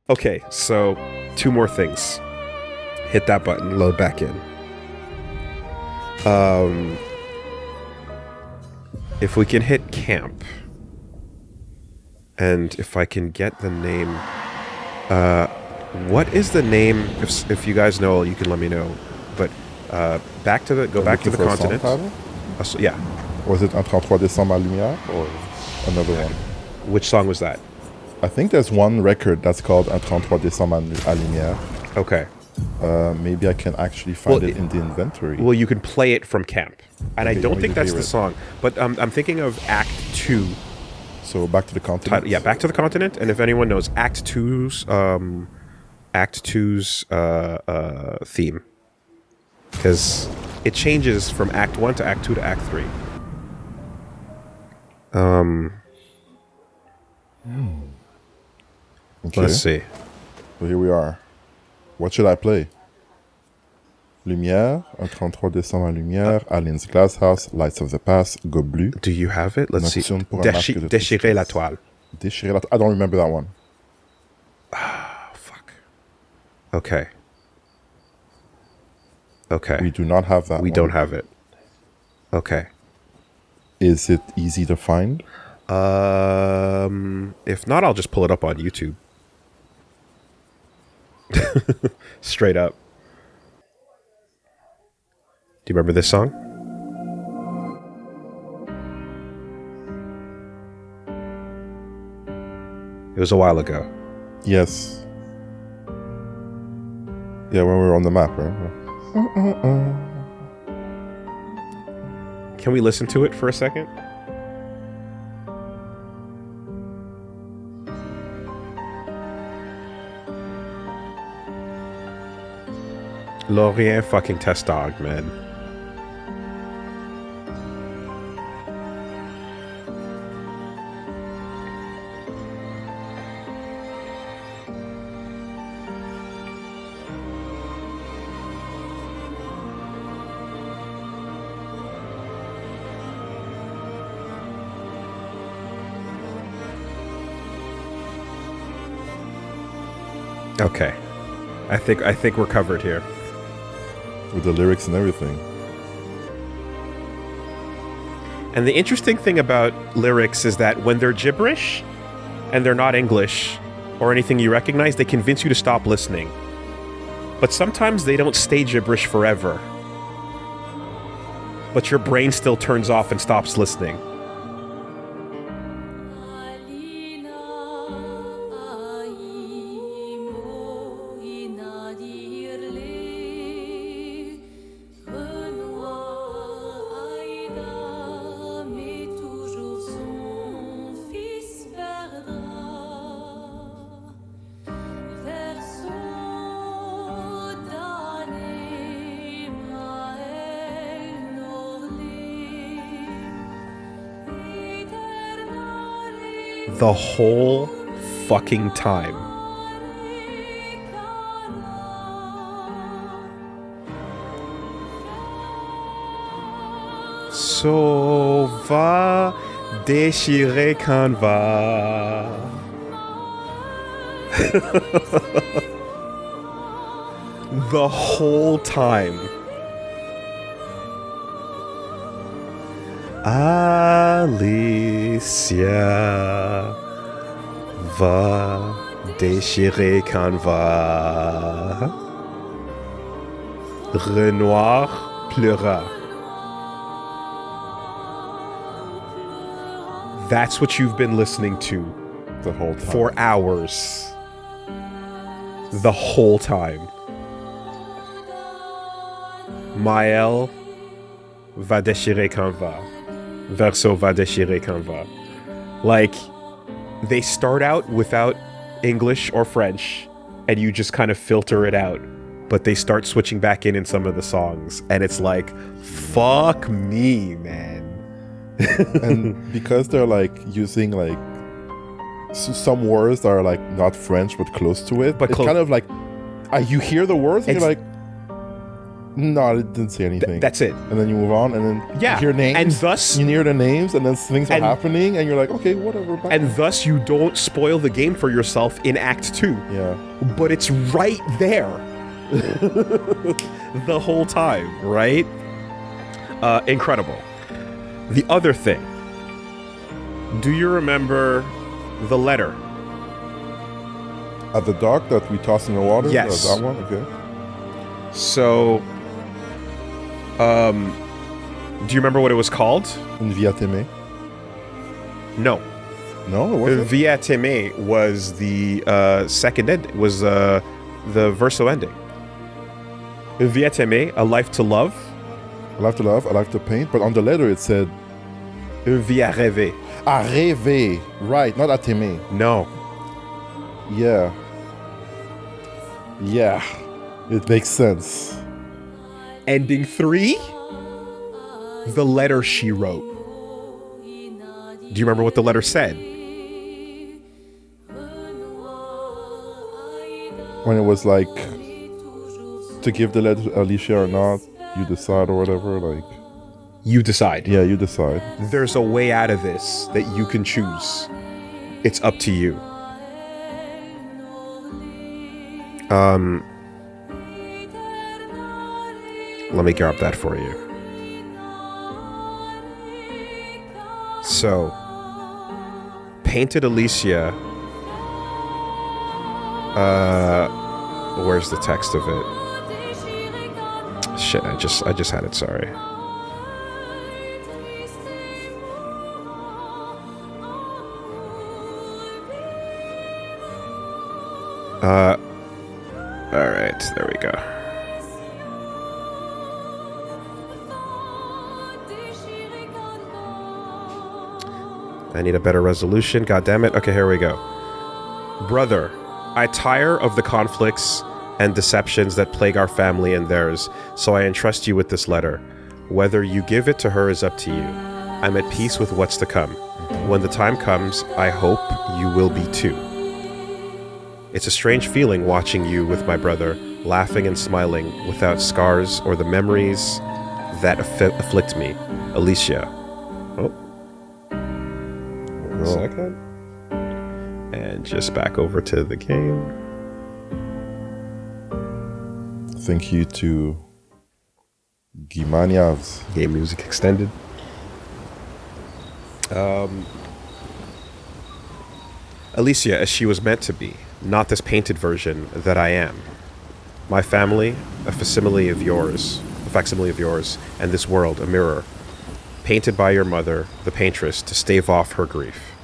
Okay, so 2 more things. Hit that button, load back in. If we can hit camp, and if I can get the name, what is the name? If you guys know, you can let me know. But go back to the continent. Yeah. Was it Un 33 décembre à lumière or another one? Which song was that? I think there's one record that's called Un 33 décembre à lumière. Okay. Maybe I can actually find it in the inventory. Well, you can play it from camp. And Okay, I don't think that's the song. But I'm thinking of Act 2. So back to the continent? Yeah, Back to the Continent. And if anyone knows Act 2's theme. Because it changes from Act 1 to Act 2 to Act 3. Okay. Let's see. So here we are. What should I play? Lumière, Un 33 décembre à lumière, Aline's Glass House, Lights of the Past, Go Bleu. Do you have it? Let's see. Nocturne pour un masque de Déchirer la tristesse. toile. Déchirer la toile. I don't remember that one. Fuck. Okay. Okay. We do not have that one. We don't have it. Okay. Is it easy to find? If not, I'll just pull it up on YouTube. Straight up. Do you remember this song? It was a while ago. Yes. Yeah, when we were on the map, right? Can we listen to it for a second? Lorient fucking test dog, man. Okay. I think we're covered here. With the lyrics and everything. And the interesting thing about lyrics is that when they're gibberish and they're not English or anything you recognize, they convince you to stop listening. But sometimes they don't stay gibberish forever. But your brain still turns off and stops listening. The whole fucking time. So va déchirer quand va. The whole time. Alicia va déchirer quand va. Renoir pleura. That's what you've been listening to The whole time. for hours. The whole time. Maël va déchirer quand va. Verso va déchirer quand va. Like, they start out without English or French, and you just kind of filter it out. But they start switching back in some of the songs, and it's like, fuck me, man. And because they're like using like some words that are like not French but close to it, But it's kind of like you hear the words and you're like, No, it didn't say anything. That's it. And then you move on, and then Yeah, you hear names. and thus- you hear the names, and then things are and- happening, and you're like, okay, whatever. Bye. And thus you don't spoil the game for yourself in Act 2. Yeah. But it's right there the whole time, right? Incredible. The other thing, do you remember the letter? At the dock that we tossed in the water? Yes. That one? Okay. So, do you remember what it was called? In Via Teme? No. No, it wasn't. Via Teme was the second end. Was the verso ending. Via Teme, a life to love. I like to love, I like to paint, but on the letter it said Via rêver. à rêver. Right, not à t'aimer. No. Yeah. Yeah. It makes sense. Ending 3, the letter she wrote. Do you remember what the letter said? When it was like to give the letter to Alicia or not, you decide or whatever, like You decide. yeah, you decide. There's a way out of this that you can choose. It's up to you. Let me grab that for you. So, Painted Alicia. Where's the text of it? Shit, I just had it, sorry. Alright, there we go. I need a better resolution, god damn it. Okay, here we go. Brother, I tire of the conflicts and deceptions that plague our family and theirs, so I entrust you with this letter. Whether you give it to her is up to you. I'm at peace with what's to come. When the time comes, I hope you will be too. It's a strange feeling watching you with my brother, laughing and smiling without scars or the memories that afflict me. Alicia. Oh. One second. And just back over to the game. Thank you to Guimaniavs. Game music extended. Alicia, as she was meant to be, not this painted version that I am. My family, a facsimile of yours, and this world, a mirror, painted by your mother, the paintress, to stave off her grief.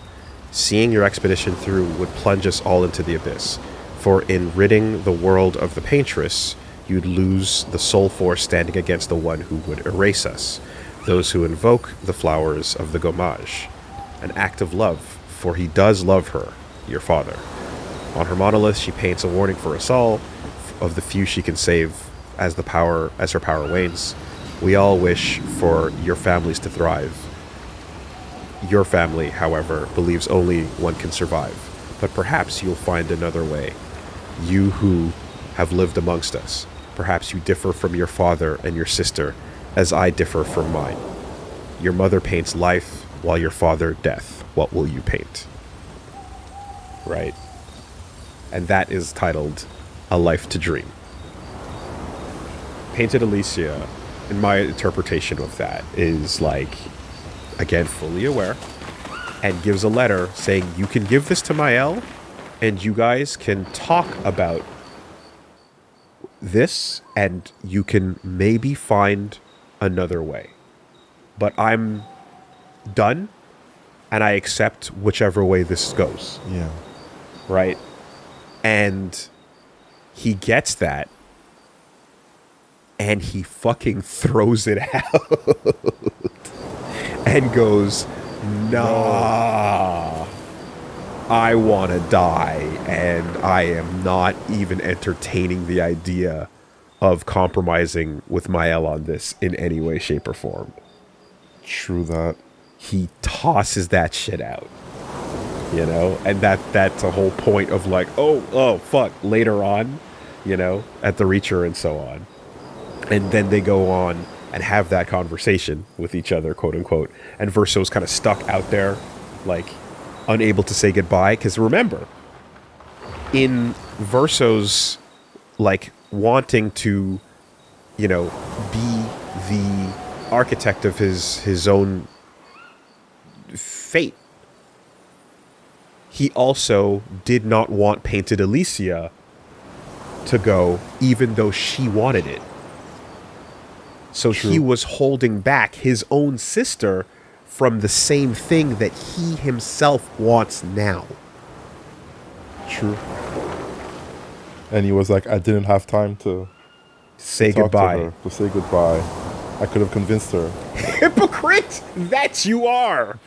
Seeing your expedition through would plunge us all into the abyss, for in ridding the world of the paintress, you'd lose the soul force standing against the one who would erase us, those who invoke the flowers of the gommage. An act of love, for he does love her, your father. On her monolith, she paints a warning for us all, of the few she can save as her power wanes. We all wish for your families to thrive. Your family, however, believes only one can survive, but perhaps you'll find another way. You who have lived amongst us, perhaps you differ from your father and your sister, as I differ from mine. Your mother paints life, while your father death. What will you paint? Right? And that is titled A Life to Dream. Painted Alicia, in my interpretation of that, is like, again, fully aware, and gives a letter saying, you can give this to Mael, and you guys can talk about this, and you can maybe find another way. But I'm done, and I accept whichever way this goes. Yeah. Right? And he gets that, and he fucking throws it out and goes, nah, I want to die, and I am not even entertaining the idea of compromising with Mael on this in any way, shape, or form. True that. He tosses that shit out. You know, and that's a whole point of like, oh, fuck, later on, you know, at the Reacher and so on. And then they go on and have that conversation with each other, quote unquote. And Verso's kind of stuck out there, like unable to say goodbye. Because remember, in Verso's like wanting to, you know, be the architect of his own fate, he also did not want Painted Alicia to go, even though she wanted it. So he was holding back his own sister from the same thing that he himself wants now. True. And he was like, I didn't have time to say talk goodbye. to her, to say goodbye. I could have convinced her. Hypocrite! That you are!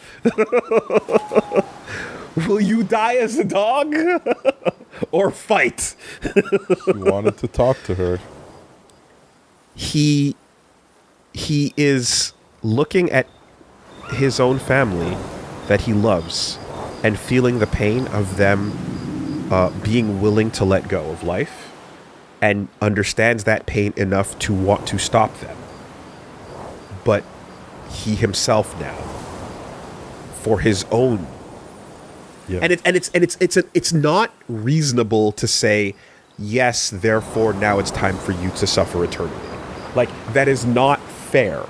Will you die as a dog? Or fight? He wanted to talk to her. He is looking at his own family that he loves and feeling the pain of them being willing to let go of life, and understands that pain enough to want to stop them. But he himself now, for his own, and it's not reasonable to say, yes, therefore now it's time for you to suffer eternity. Like, that is not fair.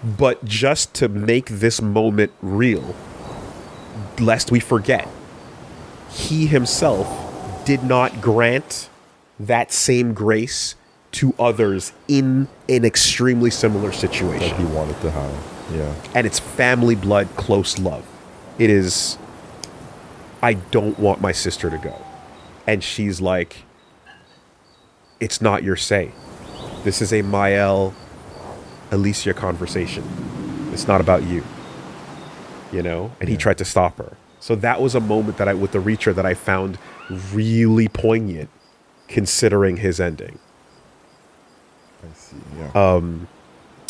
But just to make this moment real, lest we forget, he himself did not grant that same grace to others in an extremely similar situation. That he wanted to have, yeah. And it's family blood, close love. It is, I don't want my sister to go. And she's like, it's not your say. This is a Mael Alicia conversation. It's not about you. You know? And he tried to stop her. So that was a moment that with the Reacher, that I found really poignant, considering his ending. I see, yeah.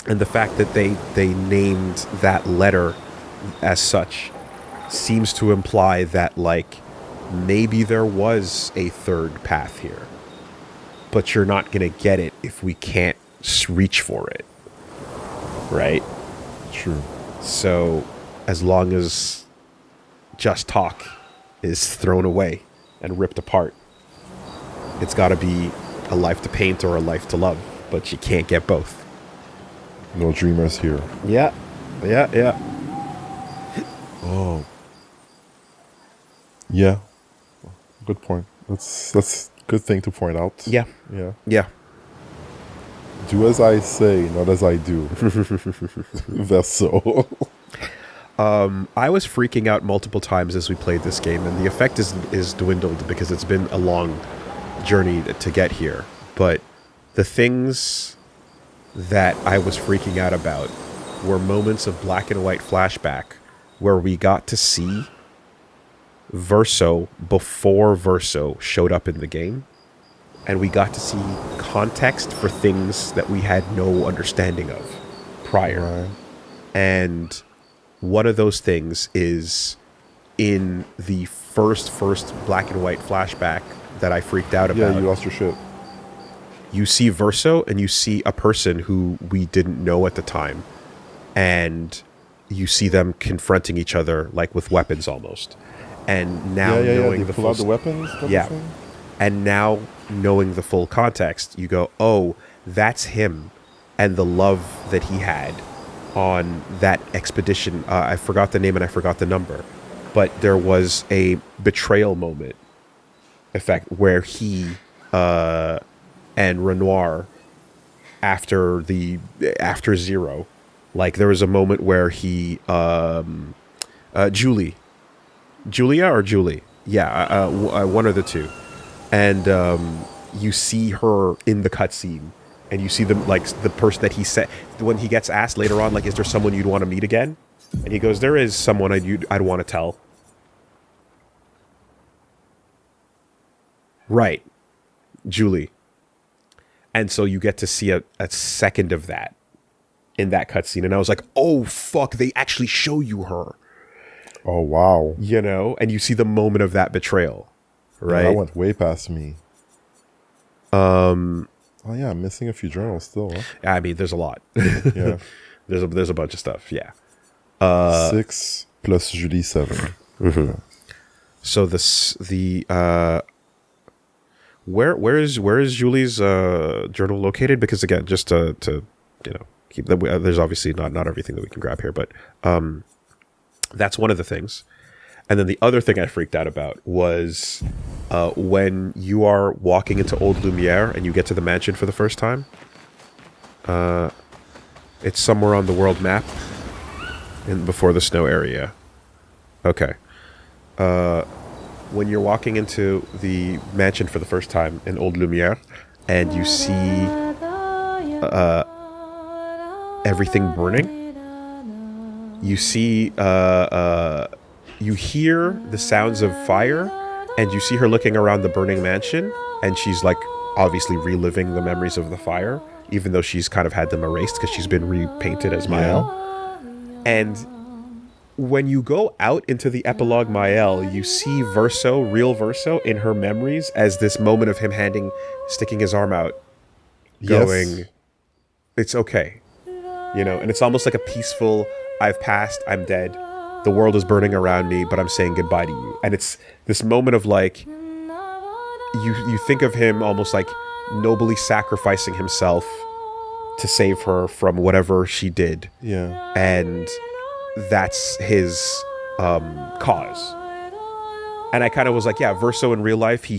And the fact that they named that letter as such seems to imply that, like, maybe there was a third path here. But you're not going to get it if we can't reach for it. Right? True. So, as long as just talk is thrown away and ripped apart, it's got to be a life to paint or a life to love. But you can't get both. No dreamers here. Yeah. Oh. Yeah. Good point. That's good thing to point out. Yeah. Yeah. Do as I say, not as I do. Verso. I was freaking out multiple times as we played this game, and the effect is dwindled because it's been a long journey to get here. But the things that I was freaking out about were moments of black and white flashback where we got to see Verso before Verso showed up in the game. And we got to see context for things that we had no understanding of prior. Right. And one of those things is in the first black and white flashback that I freaked out about. Yeah, you lost your shit. You see Verso and you see a person who we didn't know at the time. And you see them confronting each other like with weapons almost. And now knowing they pull out the weapons. Yeah. And now knowing the full context, you go, oh, that's him and the love that he had on that expedition. I forgot the name and I forgot the number. But there was a betrayal moment effect where he and Renoir after Zero, like there was a moment where he Julia or Julie, one of the two, and you see her in the cutscene, and you see them, like the person that he said when he gets asked later on, like, is there someone you'd want to meet again? And he goes, there is someone I'd want to tell. Right, Julie. And so you get to see a second of that in that cutscene, and I was like, oh fuck, they actually show you her. Oh wow. You know, and you see the moment of that betrayal, right? Yeah, that went way past me. Oh yeah, I'm missing a few journals still. Huh? I mean, there's a lot. Yeah. there's a bunch of stuff. Yeah. 6 plus Julie 7. So where is Julie's journal located? Because again, just to keep that. There's obviously not everything that we can grab here, but that's one of the things. And then the other thing I freaked out about was when you are walking into Old Lumiere and you get to the mansion for the first time. It's somewhere on the world map, before the snow area. Okay. When you're walking into the mansion for the first time in Old Lumiere, and you see everything burning, you see you hear the sounds of fire, and you see her looking around the burning mansion, and she's like obviously reliving the memories of the fire, even though she's kind of had them erased because she's been repainted as Maëlle. And when you go out into the epilogue Maëlle, you see real Verso in her memories as this moment of him sticking his arm out, going, it's okay. And it's almost like a peaceful, I've passed, I'm dead, the world is burning around me, but I'm saying goodbye to you. And it's this moment of like, you think of him almost like nobly sacrificing himself to save her from whatever she did. Yeah. And that's his cause. And I kind of was like, yeah, Verso in real life, he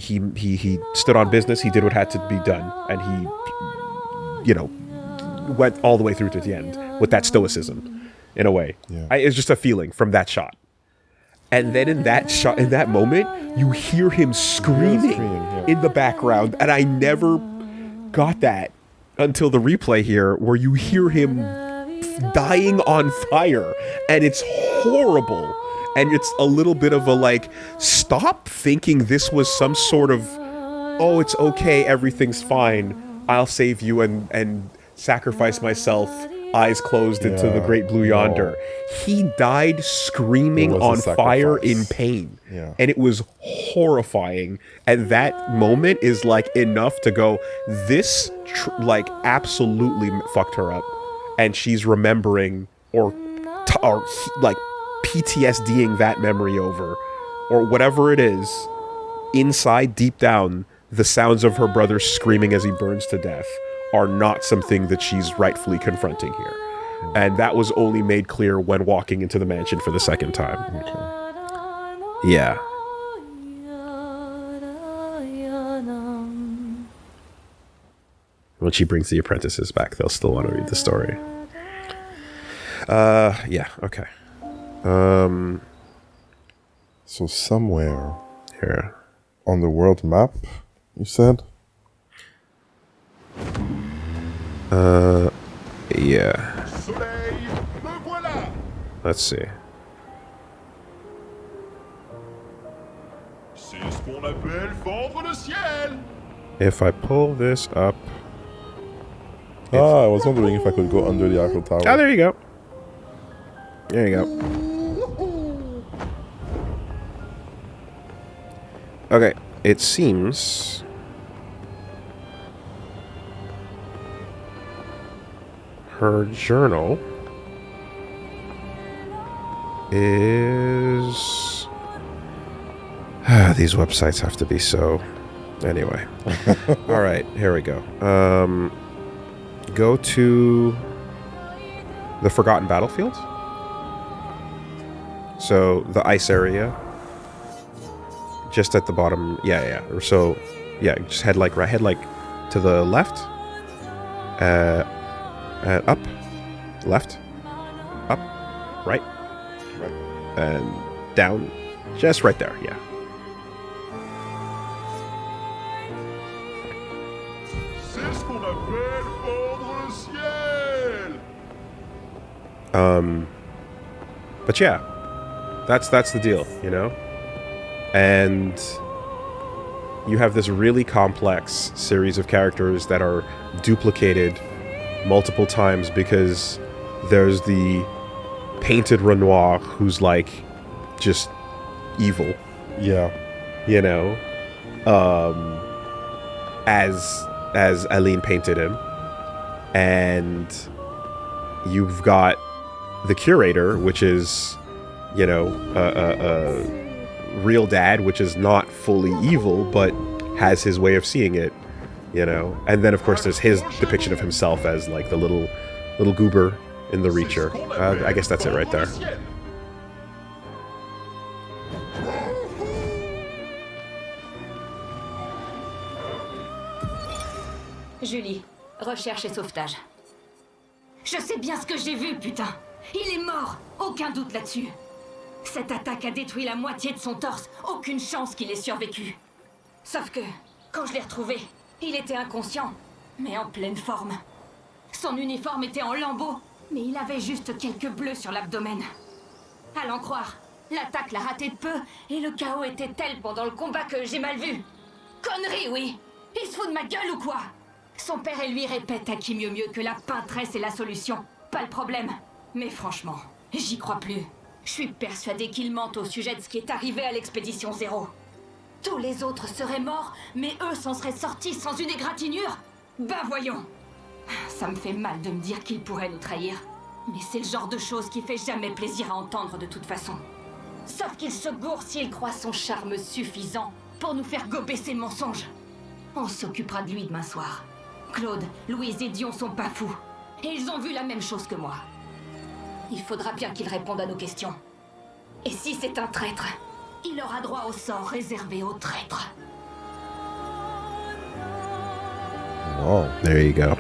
stood on business, he did what had to be done, and he went all the way through to the end with that stoicism, in a way. Yeah. It's just a feeling from that shot. And then in that moment, you hear him screaming in the background, and I never got that until the replay here, where you hear him dying on fire, and it's horrible. And it's a little bit of a like, stop thinking this was some sort of, oh, it's okay, everything's fine, I'll save you and sacrifice myself, eyes closed into the great blue yonder. He died screaming on fire in pain. Yeah. And it was horrifying. And that moment is like enough to go, this like absolutely fucked her up. And she's remembering or like PTSDing that memory over, or whatever it is. Inside, deep down, the sounds of her brother screaming as he burns to death are not something that she's rightfully confronting here. And that was only made clear when walking into the mansion for the second time. Okay. Yeah. When she brings the apprentices back, they'll still want to read the story. Yeah, okay. So somewhere here on the world map, you said? Yeah. Let's see. If I pull this up. I was wondering if I could go under the Eiffel Tower. Oh, there you go. There you go. Okay, it seems her journal is... These websites have to be so... Anyway. All right, here we go. Go to the Forgotten Battlefield. So the ice area, just at the bottom. Yeah. So, yeah, just head like to the left, up, left, up, right, and down, just right there. Yeah. But yeah, that's the deal, you know? And you have this really complex series of characters that are duplicated multiple times because there's the painted Renoir who's like just evil. Yeah. You know? As as Aline painted him, and you've got the curator, which is, you know, a real dad, which is not fully evil, but has his way of seeing it, you know. And then, of course, there's his depiction of himself as, like, the little goober in the Reacher. I guess that's it right there. Julie, recherche et sauvetage. Je sais bien ce que j'ai vu, putain. Il est mort, aucun doute là-dessus. Cette attaque a détruit la moitié de son torse, aucune chance qu'il ait survécu. Sauf que, quand je l'ai retrouvé, il était inconscient, mais en pleine forme. Son uniforme était en lambeaux, mais il avait juste quelques bleus sur l'abdomen. À l'en croire, l'attaque l'a raté de peu, et le chaos était tel pendant le combat que j'ai mal vu. Connerie, oui. Il se fout de ma gueule ou quoi? Son père et lui répètent à qui mieux que la peintresse est la solution, pas le problème. Mais franchement, j'y crois plus. Je suis persuadée qu'il mente au sujet de ce qui est arrivé à l'expédition 0. Tous les autres seraient morts, mais eux s'en seraient sortis sans une égratignure? Ben voyons. Ça me fait mal de me dire qu'il pourrait nous trahir. Mais c'est le genre de chose qui fait jamais plaisir à entendre de toute façon. Sauf qu'il se gourre s'il croit son charme suffisant pour nous faire gober ses mensonges. On s'occupera de lui demain soir. Claude, Louise et Dion sont pas fous. Et ils ont vu la même chose que moi. Il faudra bien qu'il réponde à nos questions. Et si c'est un traître, il aura droit au sort réservé aux traîtres. Wow. There you go.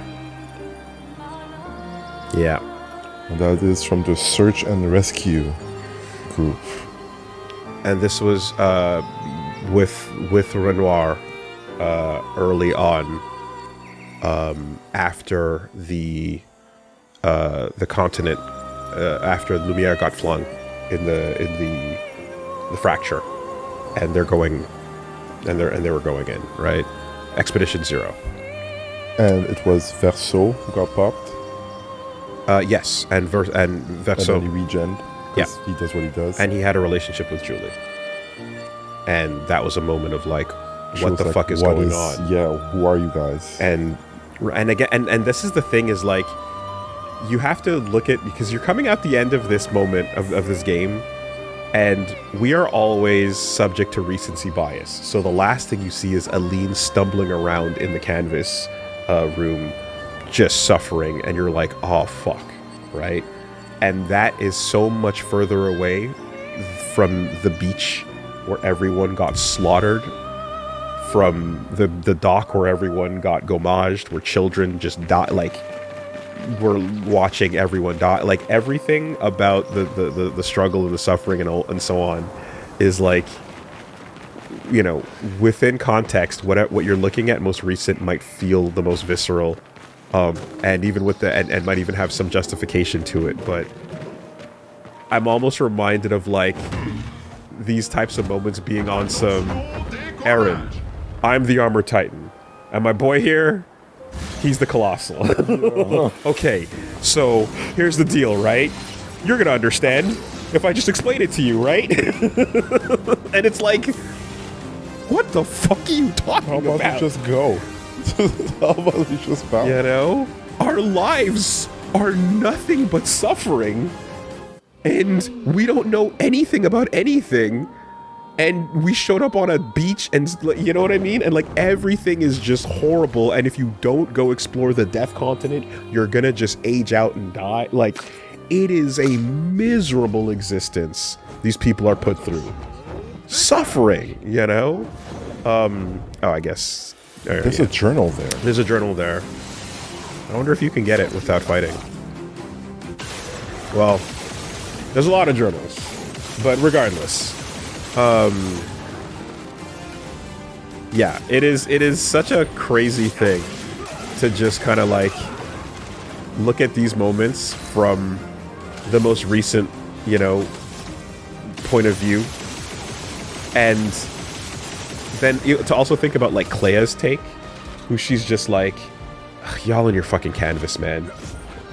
Yeah. And that is from the Search and Rescue group. And this was with Renoir early on, after the continent, after Lumiere got flung in the fracture, and they were going in, right? Expedition 0. And it was Verso who got popped. Yes, and Verso. And then he regened. Yeah, he does what he does. And he had a relationship with Julie, and that was a moment of like, what the fuck is going on? Yeah, who are you guys? And again, and this is the thing, is like, you have to look at, because you're coming out the end of this moment of this game, and we are always subject to recency bias. So the last thing you see is Aline stumbling around in the canvas room, just suffering, and you're like, oh fuck, right? And that is so much further away from the beach where everyone got slaughtered, from the dock where everyone got gommaged, where children just died, like, we're watching everyone die. Like, everything about the struggle and the suffering and so on is like, you know, within context, what you're looking at most recent might feel the most visceral, and even with and might even have some justification to it. But I'm almost reminded of like these types of moments being on some errand. I'm the Armored Titan, and my boy here, he's the Colossal. Okay, so here's the deal, right? You're gonna understand if I just explain it to you, right? And it's like, what the fuck are you talking about? How about we just go? How about we just bounce? You know? Our lives are nothing but suffering, and we don't know anything about anything. And we showed up on a beach, and you know what I mean? And like, everything is just horrible. And if you don't go explore the Death Continent, you're gonna just age out and die. Like, it is a miserable existence these people are put through. Suffering, you know? Oh, I guess. There's a journal there. There's a journal there. I wonder if you can get it without fighting. Well, there's a lot of journals. But regardless. Yeah, it is such a crazy thing to just kind of like look at these moments from the most recent, you know, point of view, and then to also think about like Claire's take, who she's just like, y'all in your fucking canvas, man.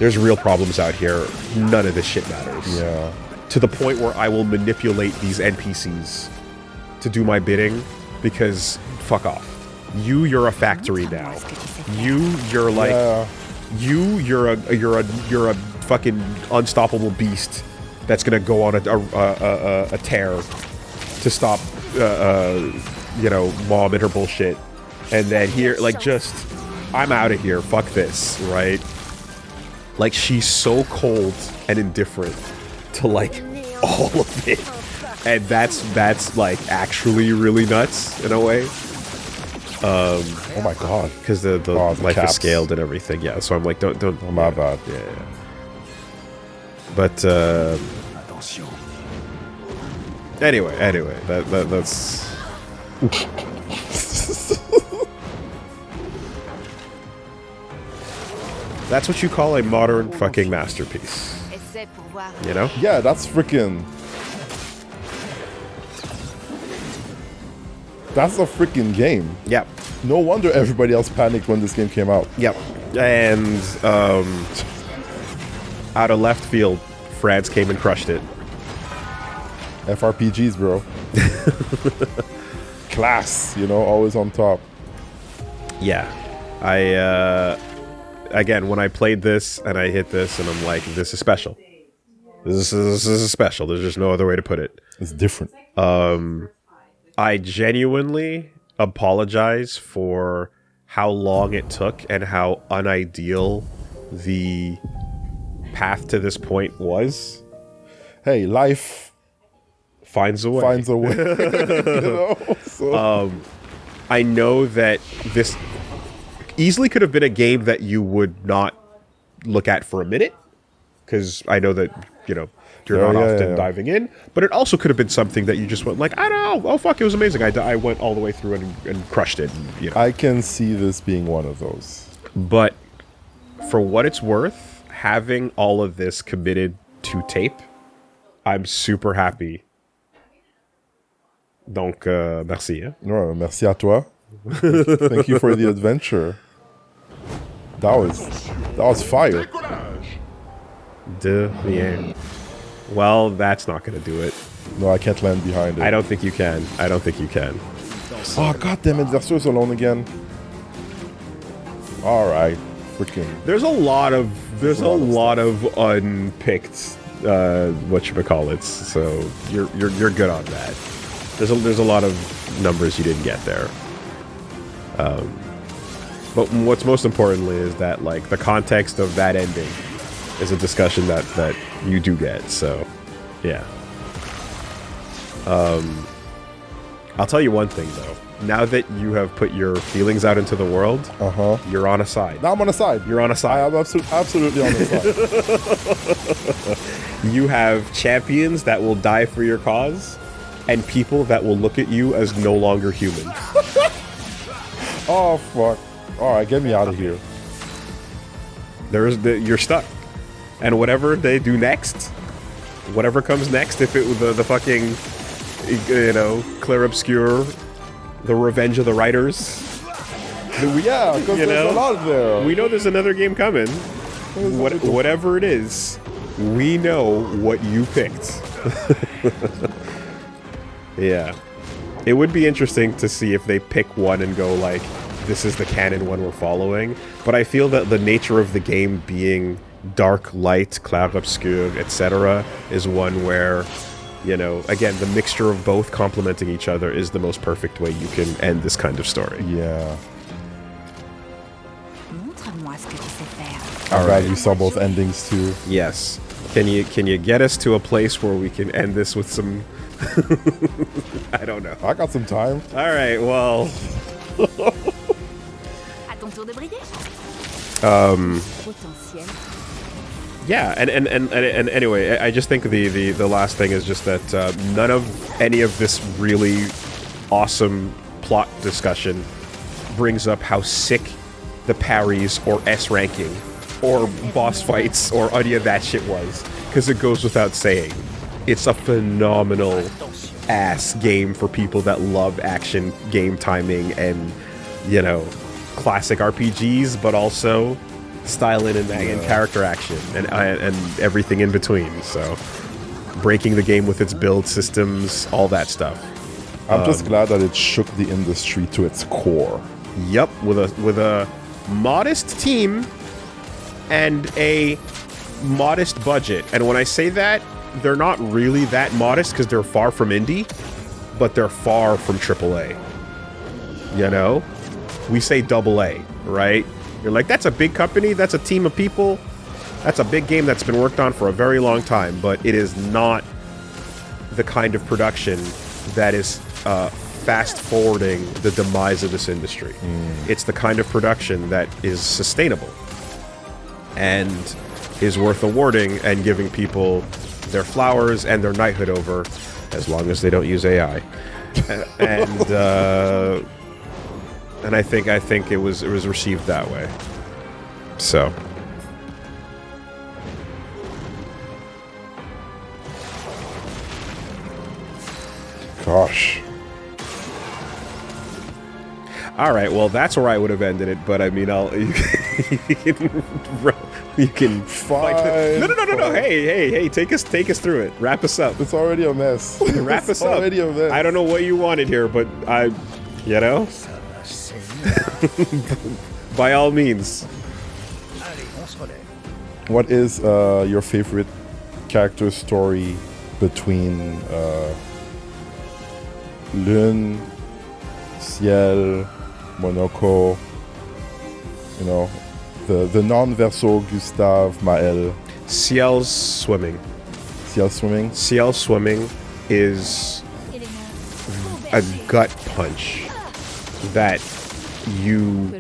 There's real problems out here. None of this shit matters. Yeah. To the point where I will manipulate these NPCs to do my bidding, because fuck off. You're a factory now. You're like you're a fucking unstoppable beast that's gonna go on a tear to stop you know, mom and her bullshit, and then here like just I'm out of here. Fuck this, right? Like she's so cold and indifferent to like all of it, and that's like actually really nuts in a way. Oh my god. Because the life caps. is scaled and everything, yeah. So I'm like, don't. Oh my bad. Yeah. But anyway, that's. That's what you call a modern fucking masterpiece. You know? Yeah, that's freaking. That's a freaking game. Yep. No wonder everybody else panicked when this game came out. Yep. And out of left field, France came and crushed it. FRPGs, bro. Class, you know, always on top. Yeah. Again, when I played this and I hit this and I'm like, this is special. This is special. There's just no other way to put it. It's different. I genuinely apologize for how long it took and how unideal the path to this point was. Hey, life finds a way. Finds a way. You know? So. I know that this easily could have been a game that you would not look at for a minute, because I know that, you know, you're not often diving in, but it also could have been something that you just went like, I don't know, oh fuck, it was amazing. I went all the way through and crushed it. And, you know. I can see this being one of those. But for what it's worth, having all of this committed to tape, I'm super happy. Donc, merci. Hein? No, merci à toi. Thank you for the adventure. That was fire. De rien. Well, that's not gonna do it. No, I can't land behind it. I don't think you can. Oh, god damn it, Versus alone again. Alright. Freaking. There's a lot of unpicked whatchamacallits, so you're good on that. There's a lot of numbers you didn't get there. But what's most importantly is that like the context of that ending is a discussion that you do get, so yeah. I'll tell you one thing though. Now that you have put your feelings out into the world, you're on a side. Now I'm on a side. You're on a side. I am absolutely on a side. You have champions that will die for your cause, and people that will look at you as no longer human. Oh fuck! All right, get me out of here. You're stuck, and whatever they do next, whatever comes next, if it the fucking, you know, Clair Obscur, the Revenge of the Writers. Yeah, because there's a lot there. We know there's another game coming. Whatever it is, we know what you picked. Yeah. It would be interesting to see if they pick one and go like, this is the canon one we're following. But I feel that the nature of the game being dark, light, Clair Obscur, etc. is one where, you know, again, the mixture of both complementing each other is the most perfect way you can end this kind of story. Yeah. All right, we saw both endings too. Yes. Can you get us to a place where we can end this with some... I don't know. I got some time. All right, well... Yeah, and anyway, I just think the last thing is just that none of any of this really awesome plot discussion brings up how sick the parries or S ranking or boss fights or any of that shit was, because it goes without saying. It's a phenomenal ass game for people that love action, game timing, and, you know, classic RPGs, but also styling and character action and everything in between. So breaking the game with its build systems, all that stuff. I'm just glad that it shook the industry to its core. Yep, with a modest team and a modest budget. And when I say that, they're not really that modest because they're far from indie, but they're far from AAA. You know? We say AA, right? You're like, that's a big company, that's a team of people, that's a big game that's been worked on for a very long time, but it is not the kind of production that is fast-forwarding the demise of this industry. It's the kind of production that is sustainable and is worth awarding and giving people their flowers and their knighthood over, as long as they don't use AI. And I think it was received that way. So. Gosh. All right, well, that's where I would have ended it, but I mean, you can Fine. No. Hey, take us through it. Wrap us up. It's already a mess. Wrap us up. Already a mess. I don't know what you wanted here, but you know, by all means. What is your favorite character story between Lune, Ciel, Monoko, you know, the non-verso Gustave, Maël? Ciel's swimming. Ciel swimming? Ciel swimming is a gut punch that you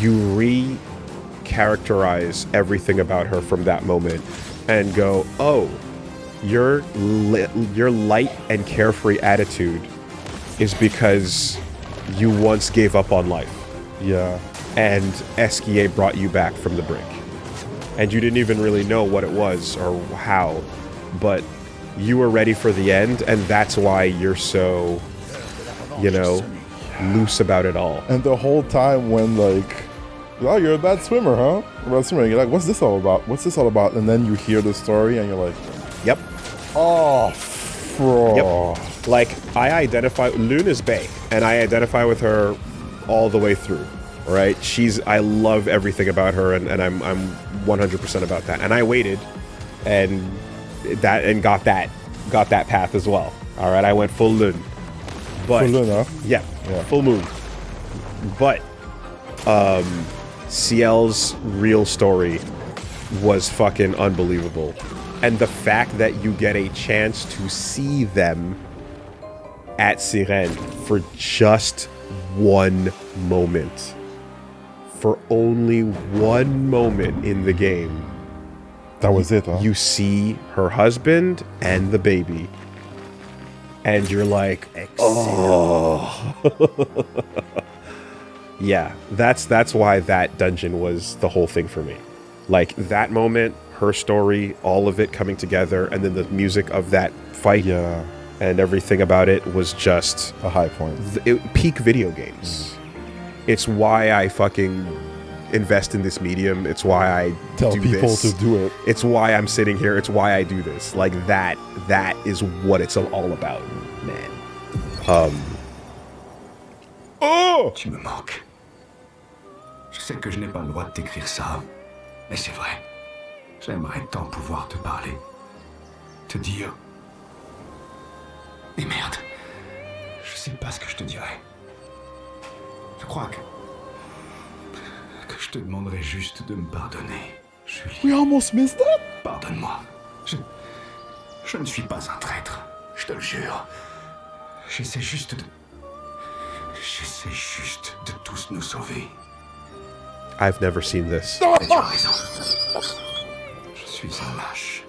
re-characterize everything about her from that moment and go, oh, your light and carefree attitude is because you once gave up on life. Yeah. And Esquier brought you back from the brink. And you didn't even really know what it was or how, but you were ready for the end, and that's why you're so, you know, loose about it all. And the whole time when, like, oh, you're a bad swimmer, huh? A bad swimmer. You're like, what's this all about? What's this all about? And then you hear the story and you're like, yep. Oh, Yep. Like, I identify, Lune is bae, and I identify with her all the way through, right? I love everything about her, and I'm 100% about that. And I waited, and got that path as well. All right, I went full Lune. But, full Lune, huh? Yeah, full moon. But, Ciel's real story was fucking unbelievable. And the fact that you get a chance to see them at Sirène for just one moment. For only one moment in the game. That was it, huh? You see her husband and the baby. And you're like, oh. Yeah, that's why that dungeon was the whole thing for me. Like, that moment, her story, all of it coming together, and then the music of that fight and everything about it was just a high point. Peak video games. It's why I fucking invest in this medium. It's why I tell do people this. to do it. It's why I'm sitting here. It's why I do this. Like, that is what it's all about, man. Oh! Tu me manques. Je sais que je n'ai pas le droit de t'écrire ça, mais c'est vrai. J'aimerais tant pouvoir te parler. Te dire... Mais merde. Je sais pas ce que je te dirais. Je crois que je te demanderai juste de me pardonner, Julie. We almost missed that. Pardonne-moi. Je ne suis pas un traître. Je te le jure. J'essaie juste de tous nous sauver. I've never seen this. Mais tu as raison. Je suis un lâche.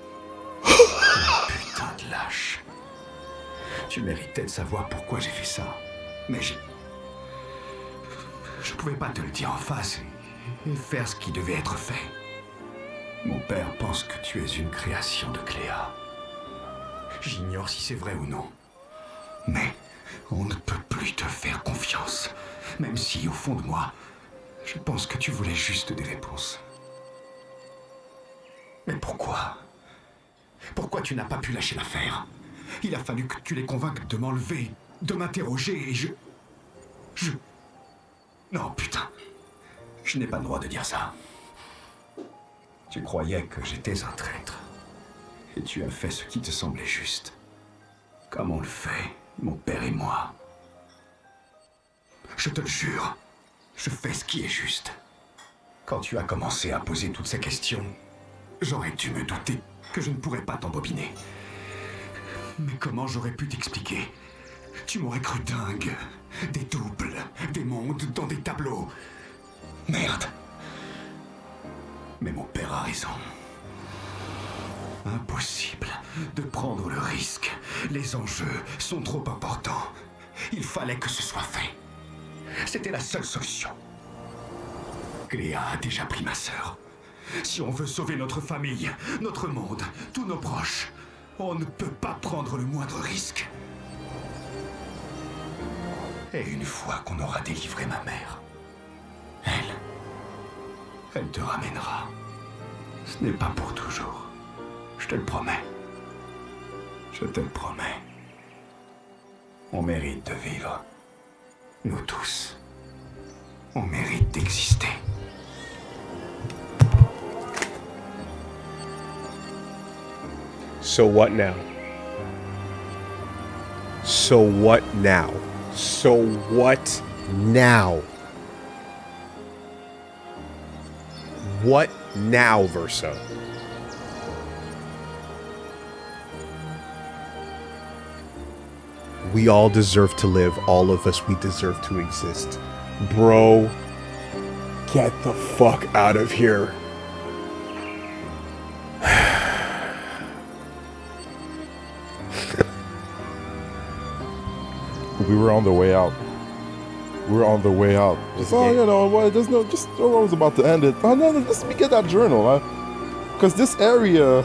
Un putain de lâche. Tu méritais de savoir pourquoi j'ai fait ça. Mais je pouvais pas te le dire en face et faire ce qui devait être fait. Mon père pense que tu es une création de Cléa. J'ignore si c'est vrai ou non. Mais on ne peut plus te faire confiance. Même si, au fond de moi, je pense que tu voulais juste des réponses. Mais pourquoi? Pourquoi tu n'as pas pu lâcher l'affaire? Il a fallu que tu les convainques de m'enlever, de m'interroger, et Non, putain. Je n'ai pas le droit de dire ça. Tu croyais que j'étais un traître. Et tu as fait ce qui te semblait juste. Comme on le fait, mon père et moi. Je te le jure, je fais ce qui est juste. Quand tu as commencé à poser toutes ces questions, j'aurais dû me douter que je ne pourrais pas t'embobiner. Mais comment j'aurais pu t'expliquer? Tu m'aurais cru dingue. Des doubles, des mondes dans des tableaux. Merde. Mais mon père a raison. Impossible de prendre le risque. Les enjeux sont trop importants. Il fallait que ce soit fait. C'était la seule solution. Cléa a déjà pris ma sœur. Si on veut sauver notre famille, notre monde, tous nos proches, on ne peut pas prendre le moindre risque. Et une fois qu'on aura délivré ma mère, elle te ramènera. Ce n'est pas pour toujours. Je te le promets. Je te le promets. On mérite de vivre. Nous tous. On mérite d'exister. So what now? So what now? So what now? What now, Verso? We all deserve to live. All of us, we deserve to exist. Bro, get the fuck out of here. We were on the way out. We were on the way out. Just, oh, you know what? There's no. Just I was about to end it. Oh no, no, just let me get that journal, because this area,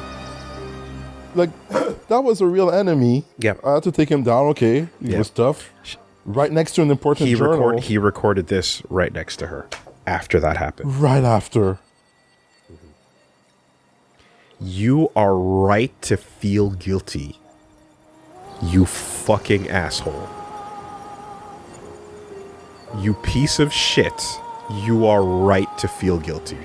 like, that was a real enemy. Yeah. I had to take him down. Okay, he Yeah. was tough. Right next to an important journal. He recorded this right next to her after that happened. Right after. You are right to feel guilty. You fucking asshole. You piece of shit. You are right to feel guilty.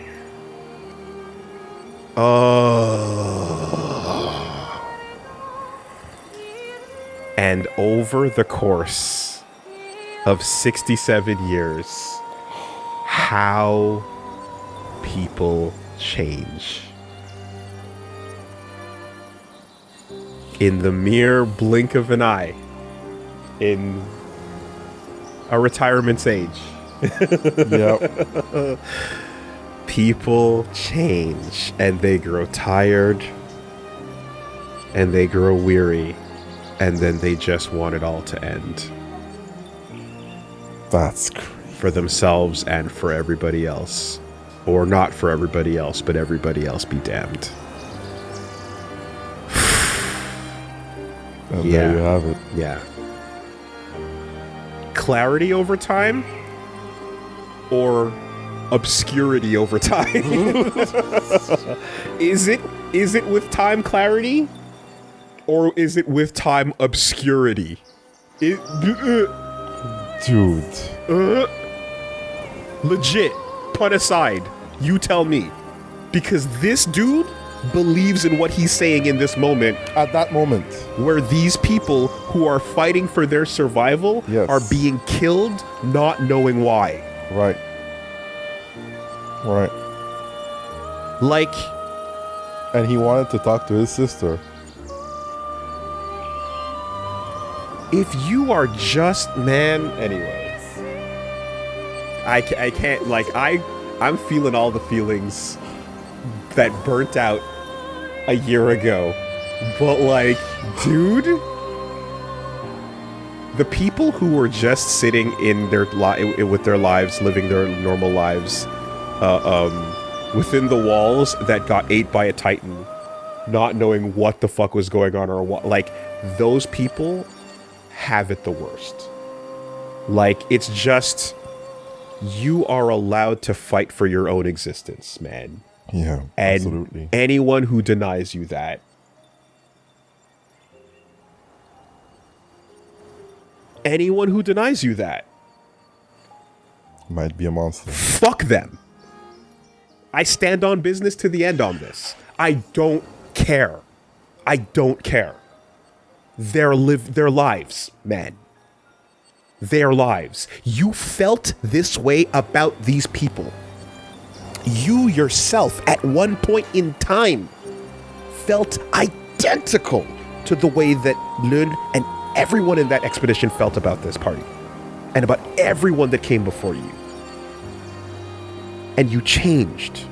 And over the course of 67 years, how people change. In the mere blink of an eye. In a retirement's age. Yep. People change and they grow tired and they grow weary and then they just want it all to end. That's crazy. For themselves and for everybody else. Or not for everybody else, but everybody else be damned. And there you have it. Yeah. Clarity over time or obscurity over time? Is it with time clarity or is it with time obscurity? Dude. Legit, put aside, you tell me. Because this dude believes in what he's saying in this moment. At that moment. Where these people who are fighting for their survival are being killed, not knowing why. Right. Right. Like... And he wanted to talk to his sister. If you are just... Man, anyway. I can't... Like, I'm feeling all the feelings that burnt out a year ago. But, like, dude... The people who were just sitting in their with their lives, living their normal lives, within the walls that got ate by a titan, not knowing what the fuck was going on or what, like, those people have it the worst. Like, it's just, you are allowed to fight for your own existence, man. Yeah, and absolutely. Anyone who denies you that, Might be a monster. Fuck them. I stand on business to the end on this. I don't care. I don't care. Their lives, man. Their lives. You felt this way about these people. You yourself, at one point in time, felt identical to the way that Lun and everyone in that expedition felt about this party. And about everyone that came before you. And you changed.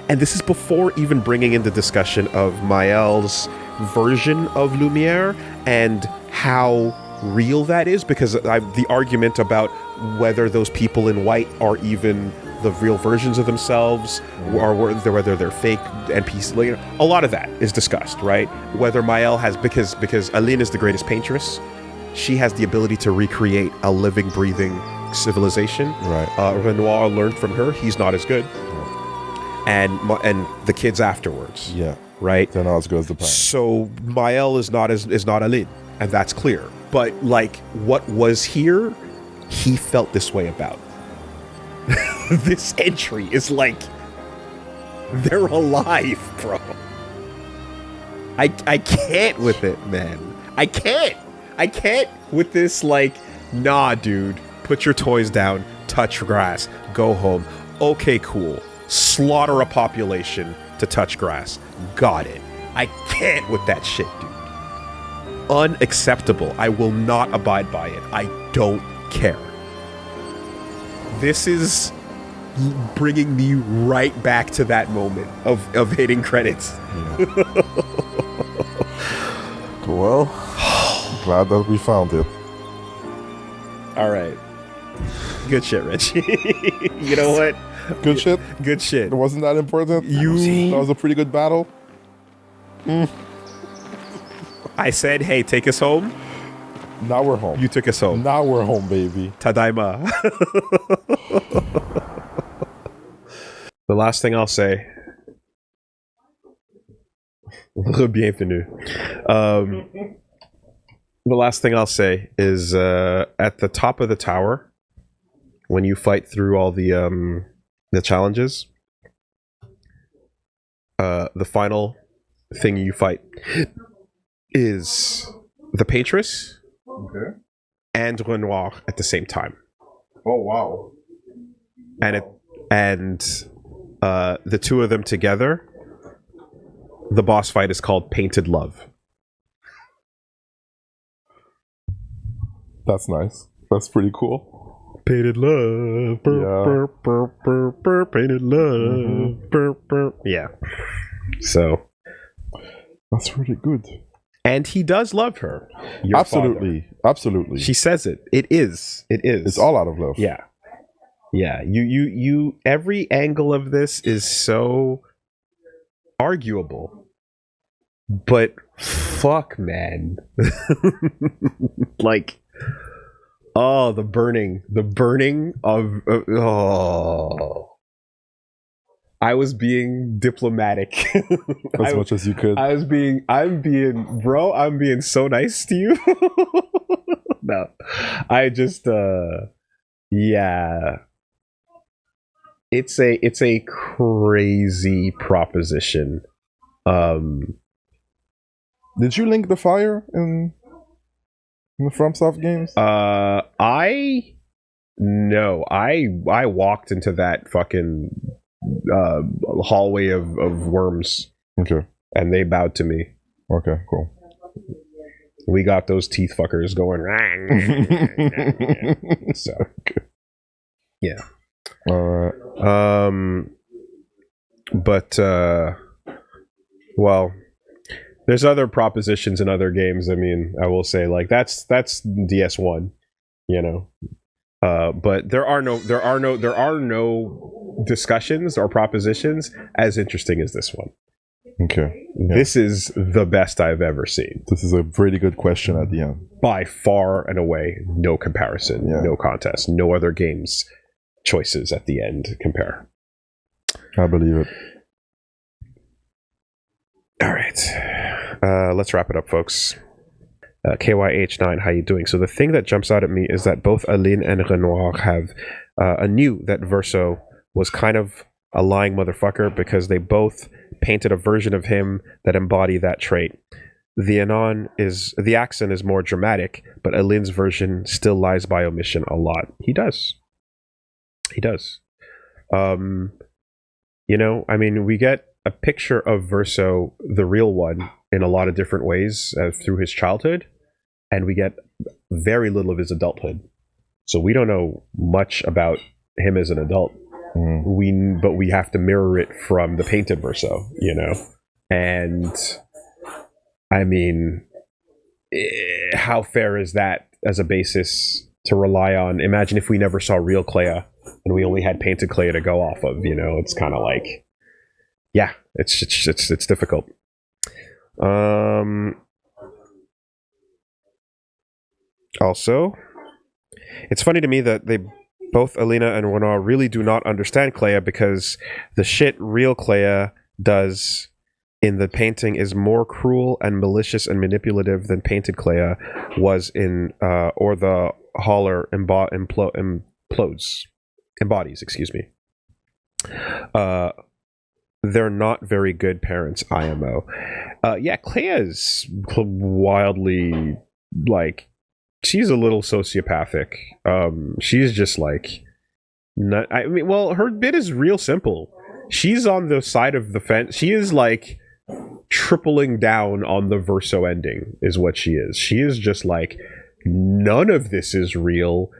And this is before even bringing in the discussion of Mael's version of Lumiere and how real that is, because the argument about whether those people in white are even the real versions of themselves or whether they're fake NPCs, a lot of that is discussed, right? Whether Mael has, because Aline is the greatest paintress, she has the ability to recreate a living, breathing civilization. Right. Renoir learned from her; he's not as good. And the kids afterwards. Yeah. Right. They're not as good as the plan. So Mael is not Aline, and that's clear. But like what was here, he felt this way about. This entry is like they're alive, bro. I can't with it, man. I can't with this, like, nah, dude, put your toys down, touch grass, go home. Okay, cool. Slaughter a population to touch grass. Got it. I can't with that shit, dude. Unacceptable. I will not abide by it. I don't care. This is bringing me right back to that moment of hitting credits. Yeah. Well, glad that we found it. All right. Good shit, Rich. You know what? Good shit? Good shit. It wasn't that important? That was a pretty good battle? I said, hey, take us home. Now we're home. You took us home. Now we're home, baby. Tadaima. The last thing I'll say. Bienvenue. The last thing I'll say is at the top of the tower, when you fight through all the challenges, the final thing you fight is the Paintress and Renoir at the same time. Oh, wow. And the two of them together, the boss fight is called Painted Love. That's nice. That's pretty cool. Painted love. Burr, burr, burr, burr, painted love. Burr, burr. Yeah. So. That's really good. And he does love her. Absolutely. Father. Absolutely. She says it. It is. It's all out of love. Yeah. Yeah. You every angle of this is so arguable. But fuck, man. Like, oh, the burning of oh. I was being diplomatic as much as you could. I'm being so nice to you. No, I just, yeah, it's a crazy proposition. Did you link the fire in the FromSoft games? I walked into that fucking hallway of worms. Okay. And they bowed to me. Okay, cool. We got those teeth fuckers going. So, yeah. All right. But well, there's other propositions in other games. I mean, I will say, like, that's DS1, you know. But there are no discussions or propositions as interesting as this one. Okay. Yeah. This is the best I've ever seen. This is a pretty good question at the end. By far and away, no comparison, no contest, no other games choices at the end compare. I believe it. All right. Let's wrap it up, folks. KYH9, how you doing? So the thing that jumps out at me is that both Aline and Renoir have knew that Verso was kind of a lying motherfucker because they both painted a version of him that embodied that trait. The accent is more dramatic, but Aline's version still lies by omission a lot. He does. I mean, we get a picture of Verso, the real one, in a lot of different ways through his childhood, and we get very little of his adulthood. So we don't know much about him as an adult. But we have to mirror it from the painted Verso, And I mean, how fair is that as a basis to rely on? Imagine if we never saw real Clair and we only had painted Clair to go off of. It's kind of like, yeah, it's difficult. Also, it's funny to me that both Alina and Renoir really do not understand Clair, because the shit real Clair does in the painting is more cruel and malicious and manipulative than painted Clair was in, or the Holler embodies, excuse me. They're not very good parents, IMO. Yeah, Clair is wildly, like, she's a little sociopathic. She's just like, her bit is real simple. She's on the side of the fence. She is like tripling down on the Verso ending is what she is. She is just like, none of this is real.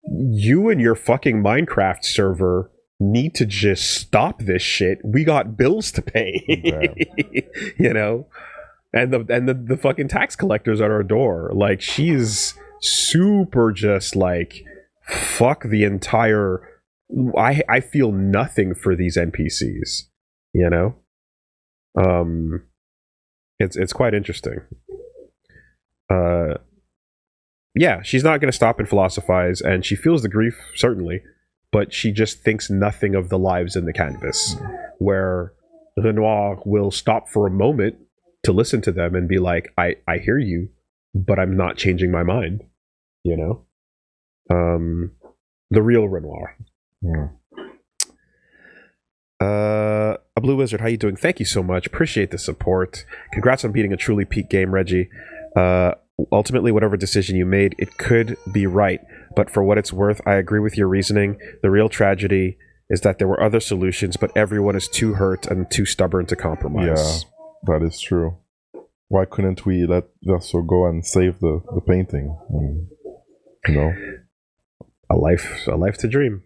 You and your fucking Minecraft server need to just stop this shit. We got bills to pay. And the fucking tax collectors at our door. Like, she's super just like, fuck the entire, I feel nothing for these NPCs, it's quite interesting. Yeah, she's not going to stop and philosophize, and she feels the grief, certainly, but she just thinks nothing of the lives in the canvas, where Renoir will stop for a moment to listen to them and be like, I hear you, but I'm not changing my mind. The real Renoir. A Blue Wizard, how you doing? Thank you so much. Appreciate the support. Congrats on beating a truly peak game, Reggie. Ultimately, whatever decision you made, it could be right. But for what it's worth, I agree with your reasoning. The real tragedy is that there were other solutions, but everyone is too hurt and too stubborn to compromise. Yeah, that is true. Why couldn't we let Verso go and save the painting? A life to dream.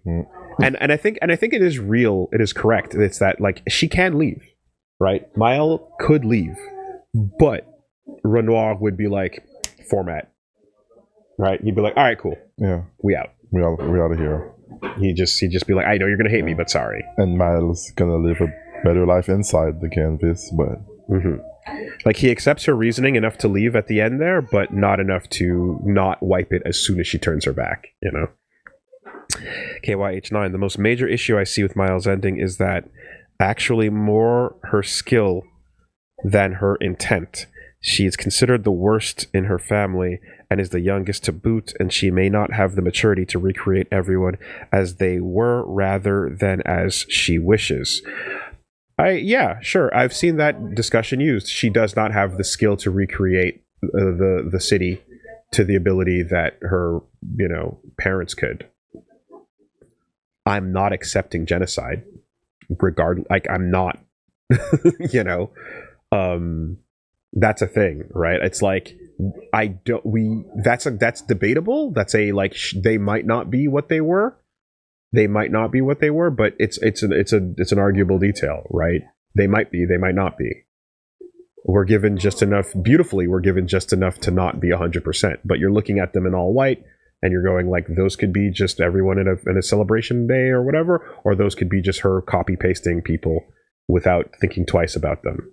And I think it is real. It is correct. It's that, like, she can leave, right? Maëlle could leave, but Renoir would be like, format, right? He'd be like, all right, cool, yeah, we out of here. He'd just be like, I know you're gonna hate me, but sorry. And Maëlle's gonna live a better life inside the canvas, but like, he accepts her reasoning enough to leave at the end there, but not enough to not wipe it as soon as she turns her back, KYH9, the most major issue I see with Maëlle's ending is that actually more her skill than her intent. She is considered the worst in her family and is the youngest to boot, and she may not have the maturity to recreate everyone as they were rather than as she wishes. Yeah, sure, I've seen that discussion used. She does not have the skill to recreate the city to the ability that her, parents could. I'm not accepting genocide. I'm not, that's a thing, right? It's like, that's debatable. That's they might not be what they were. But it's an arguable detail, right? They might be, they might not be. We're given just enough to not be 100%, but you're looking at them in all white, and you're going like, those could be just everyone in a celebration day or whatever, or those could be just her copy pasting people without thinking twice about them,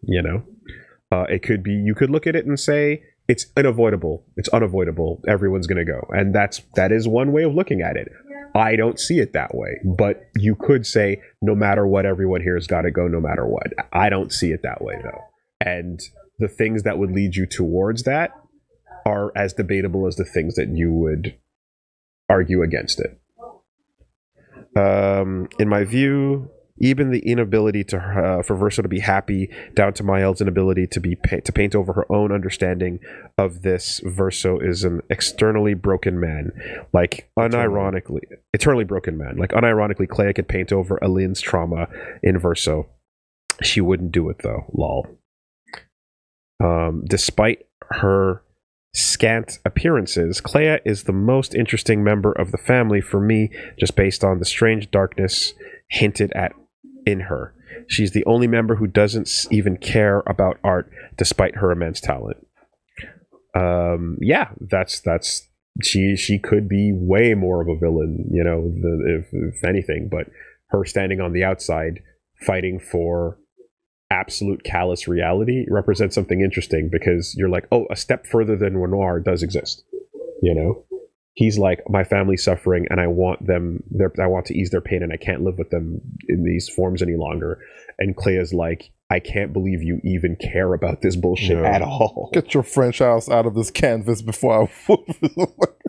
It could be, you could look at it and say, it's unavoidable. It's unavoidable. Everyone's going to go. And that is one way of looking at it. I don't see it that way. But you could say, no matter what, everyone here has got to go no matter what. I don't see it that way, though. And the things that would lead you towards that are as debatable as the things that you would argue against it. In my view, even the inability for Verso to be happy, down to Mael's inability to paint over her own understanding of this, Verso is an externally broken man. Like, eternally broken man. Like, unironically, Claire could paint over Aline's trauma in Verso. She wouldn't do it, though. Lol. Despite her scant appearances, Clea is the most interesting member of the family for me, just based on the strange darkness hinted at in her. She's the only member who doesn't even care about art, despite her immense talent. That's she could be way more of a villain, if anything, but her standing on the outside, fighting for absolute callous reality, represents something interesting, because you're like, oh, a step further than Renoir does exist. He's like, my family's suffering and I want to ease their pain, and I can't live with them in these forms any longer. And Clea's like, I can't believe you even care about this bullshit at all. Get your French house out of this canvas before GYFAOTCBIWYFA.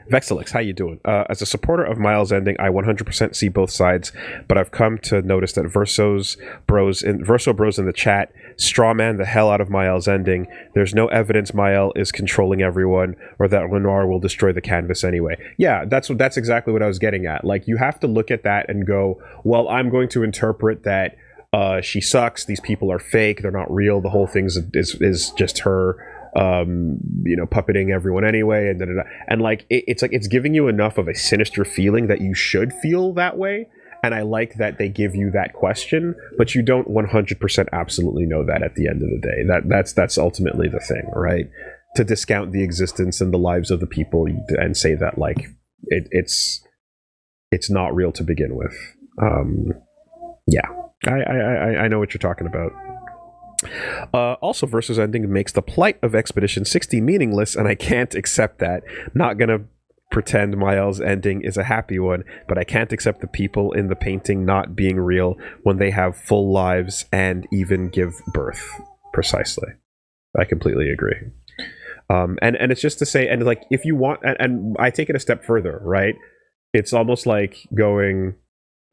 Vexelix, how you doing? As a supporter of Miles' ending, I 100% see both sides, but I've come to notice that Verso bros in the chat strawman the hell out of Miles' ending. There's no evidence Miles is controlling everyone, or that Renoir will destroy the canvas anyway. Yeah, that's exactly what I was getting at. Like, you have to look at that and go, well, I'm going to interpret that she sucks, these people are fake, they're not real, the whole thing is just her puppeting everyone anyway, and like it's giving you enough of a sinister feeling that you should feel that way. And I like that they give you that question, but you don't 100% absolutely know that at the end of the day. That's ultimately the thing, right? To discount the existence and the lives of the people and say that like it's not real to begin with. I know what you're talking about. Also, Versus ending makes the plight of Expedition 60 meaningless, and I can't accept that. Not gonna pretend Miles' ending is a happy one, but I can't accept the people in the painting not being real when they have full lives and even give birth. Precisely. I completely agree. And it's just to say, and like, if you want, and I take it a step further, right? It's almost like going,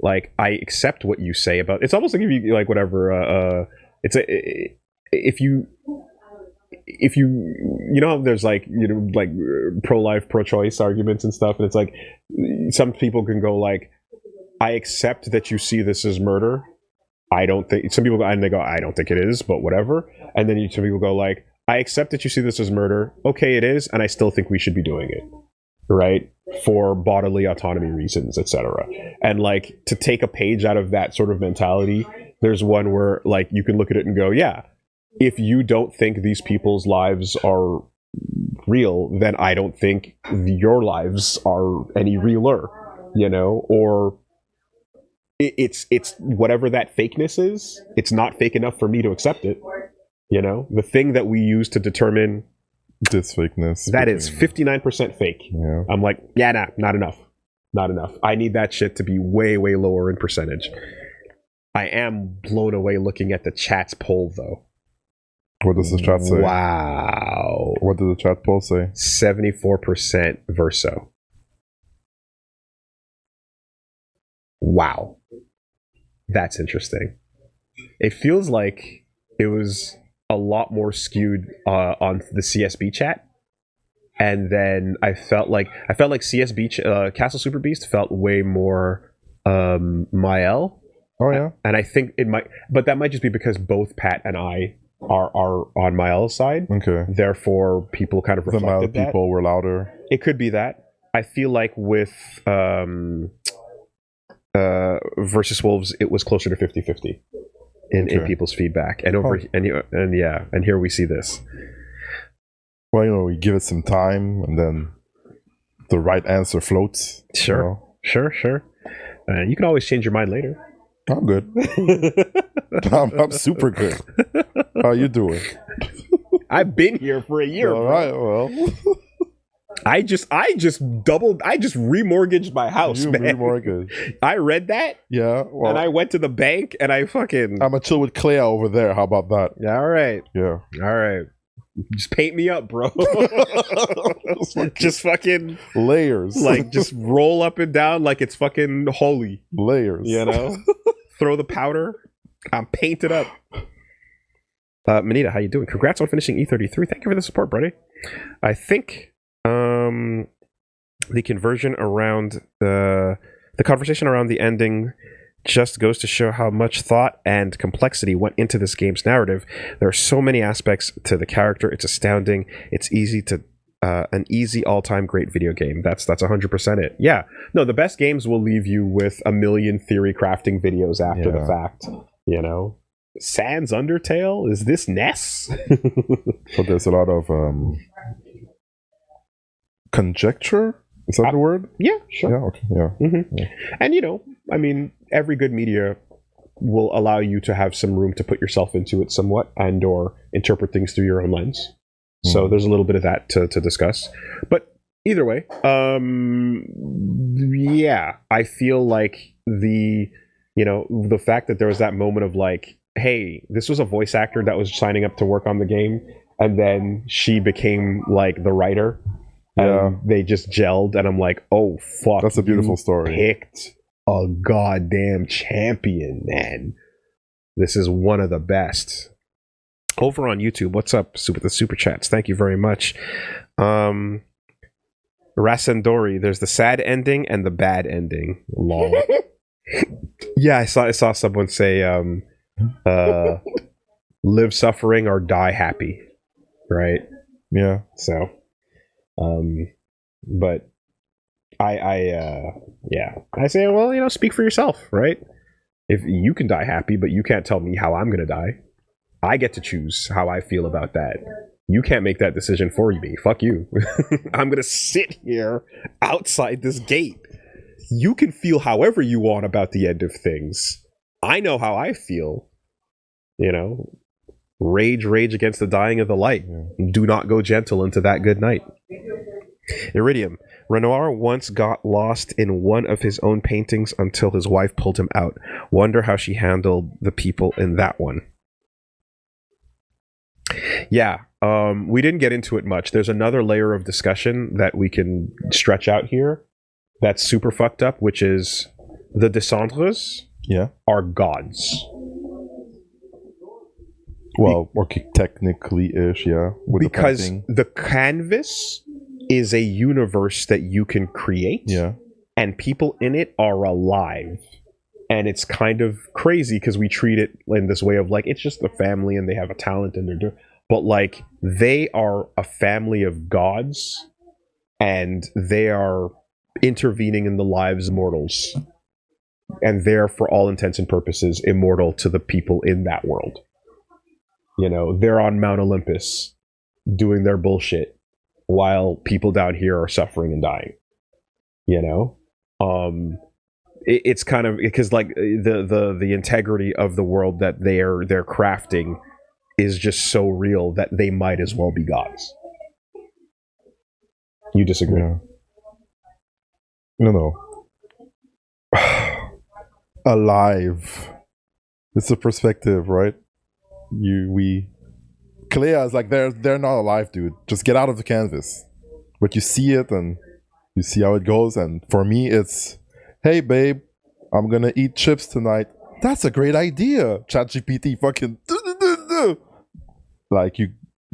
like, I accept what you say about, it's almost like if you, like, whatever, if you there's like, like pro-life, pro-choice arguments and stuff, and it's like, some people can go like, I accept that you see this as murder. I don't think, some people go, and they go, I don't think it is, but whatever. And then some people go like, I accept that you see this as murder. Okay, it is, and I still think we should be doing it, right? For bodily autonomy reasons, etc. And like, to take a page out of that sort of mentality, there's one where like you can look at it and go, yeah, if you don't think these people's lives are real, then I don't think your lives are any realer, or it's whatever that fakeness is, it's not fake enough for me to accept it. The thing that we use to determine this fakeness, that is 59% fake. Yeah. I'm like, yeah, not enough. I need that shit to be way, way lower in percentage. I am blown away looking at the chat's poll, though. What does the chat say? Wow. What did the chat poll say? 74% Verso. Wow. That's interesting. It feels like it was a lot more skewed on the CSB chat. And then I felt like CSB Castle Super Beast felt way more Mael. Oh yeah. And I think it might, but that might just be because both Pat and I are on Mael's side. Okay. Therefore, people kind of reflected the Mael people were louder. It could be that. I feel like with Versus Wolves, it was closer to 50-50 in people's feedback. And and here we see this. Well, we give it some time, and then the right answer floats. Sure. You can always change your mind later. I'm good. I'm super good. How you doing? I've been here for a year. All right, well. I just remortgaged my house, You man. remortgage. I read that. Yeah, well. And I went to the bank and I fucking. I'm gonna chill with Clair over there. How about that? Yeah, all right. Yeah. All right. Just paint me up, bro. Just fucking layers. like just roll up and down like it's fucking holy. Layers. You know? Throw the powder. I'm painted up. Manita, how you doing? Congrats on finishing E33. Thank you for the support, buddy. I think the conversion around the conversation around the ending just goes to show how much thought and complexity went into this game's narrative. There are so many aspects to the character. It's astounding. It's easy to an easy all-time great video game. That's 100% it. Yeah. No, the best games will leave you with a million theory crafting videos after the fact. You know? Sans Undertale? Is this Ness? But there's a lot of conjecture. Is that the word? Yeah, sure. Yeah, okay, yeah. Mm-hmm. Yeah. And, you know, I mean, every good media will allow you to have some room to put yourself into it somewhat and or interpret things through your own lens. So there's a little bit of that to discuss. But either way, yeah, I feel like the fact that there was that moment of like, hey, this was a voice actor that was signing up to work on the game, and then she became like the writer. And they just gelled, and I'm like, oh fuck, that's a beautiful story. Picked a goddamn champion, man. This is one of the best. Over on YouTube, what's up with the super chats? Thank you very much. Rasendori, there's the sad ending and the bad ending. Lol. Yeah, I saw someone say live suffering or die happy. Right? Yeah. So but I say, well, you know, speak for yourself, right? If you can die happy, but you can't tell me how I'm gonna die. I get to choose how I feel about that. You can't make that decision for me. Fuck you. I'm gonna sit here outside this gate. You can feel however you want about the end of things. I know how I feel. You know, rage against the dying of the light. Do not go gentle into that good night. Iridium. Renoir once got lost in one of his own paintings until his wife pulled him out. Wonder how she handled the people in that one. Yeah, we didn't get into it much. There's another layer of discussion that we can stretch out here that's super fucked up, which is the Descendres are gods. Well, okay, technically-ish, yeah. Because the canvas is a universe that you can create, and people in it are alive. And it's kind of crazy because we treat it in this way of like, it's just a family and they have a talent and they're doing, but like they are a family of gods and they are intervening in the lives of mortals. And they're, for all intents and purposes, immortal to the people in that world. You know, they're on Mount Olympus doing their bullshit while people down here are suffering and dying. You know? It's kind of because like the integrity of the world that they're crafting is just so real that they might as well be gods. You disagree? Yeah. No. Alive. It's a perspective, right? Clair is like they're not alive, dude. Just get out of the canvas. But you see it and you see how it goes, and for me it's, hey babe, I'm gonna eat chips tonight. That's a great idea. ChatGPT fucking like you